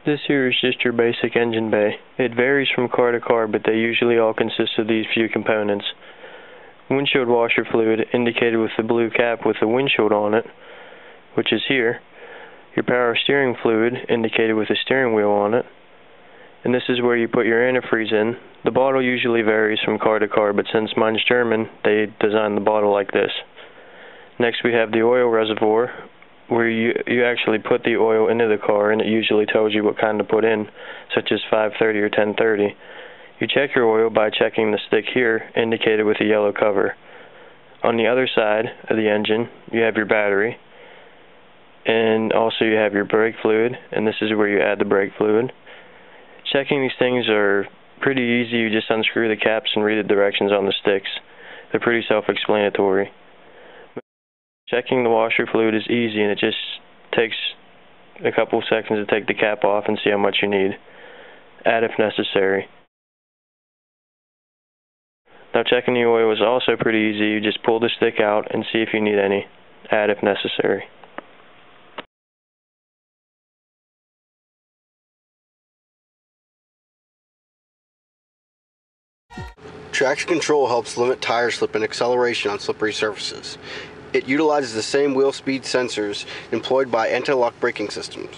This here is just your basic engine bay. It varies from car to car, but they usually all consist of these few components. Windshield washer fluid, indicated with the blue cap with the windshield on it, which is here. Your power steering fluid, indicated with the steering wheel on it. And this is where you put your antifreeze in. The bottle usually varies from car to car, but since mine's German, they designed the bottle like this. Next we have the oil reservoir, where you actually put the oil into the car, and it usually tells you what kind to put in, such as 530 or 1030. You check your oil by checking the stick here, indicated with a yellow cover. On the other side of the engine, you have your battery, and also you have your brake fluid, and this is where you add the brake fluid. Checking these things are pretty easy. You just unscrew the caps and read the directions on the sticks. They're pretty self-explanatory. Checking the washer fluid is easy, and it just takes a couple seconds to take the cap off and see how much you need. Add if necessary. Now checking the oil is also pretty easy. You just pull the stick out and see if you need any. Add if necessary. Traction control helps limit tire slip and acceleration on slippery surfaces. It utilizes the same wheel speed sensors employed by anti-lock braking systems.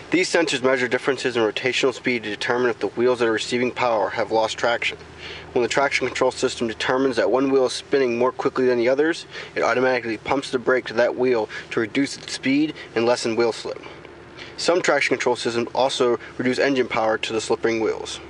These sensors measure differences in rotational speed to determine if the wheels that are receiving power have lost traction. When the traction control system determines that one wheel is spinning more quickly than the others, it automatically pumps the brake to that wheel to reduce its speed and lessen wheel slip. Some traction control systems also reduce engine power to the slipping wheels.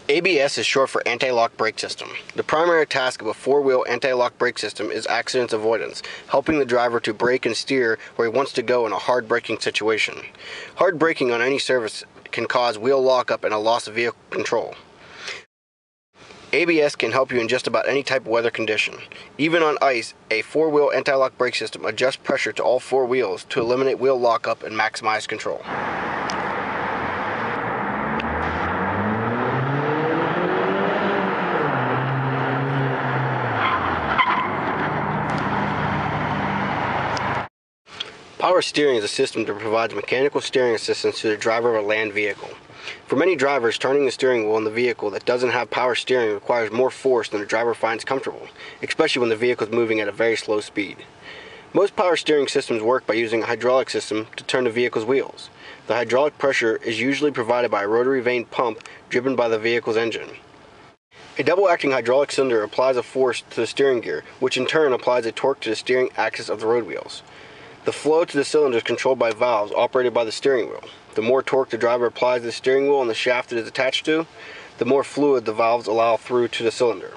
ABS is short for anti-lock brake system. The primary task of a four-wheel anti-lock brake system is accident avoidance, helping the driver to brake and steer where he wants to go in a hard braking situation. Hard braking on any surface can cause wheel lockup and a loss of vehicle control. ABS can help you in just about any type of weather condition. Even on ice, a four-wheel anti-lock brake system adjusts pressure to all four wheels to eliminate wheel lockup and maximize control. Power steering is a system that provides mechanical steering assistance to the driver of a land vehicle. For many drivers, turning the steering wheel in the vehicle that doesn't have power steering requires more force than the driver finds comfortable, especially when the vehicle is moving at a very slow speed. Most power steering systems work by using a hydraulic system to turn the vehicle's wheels. The hydraulic pressure is usually provided by a rotary vane pump driven by the vehicle's engine. A double-acting hydraulic cylinder applies a force to the steering gear, which in turn applies a torque to the steering axis of the road wheels. The flow to the cylinder is controlled by valves operated by the steering wheel. The more torque the driver applies to the steering wheel and the shaft it is attached to, the more fluid the valves allow through to the cylinder.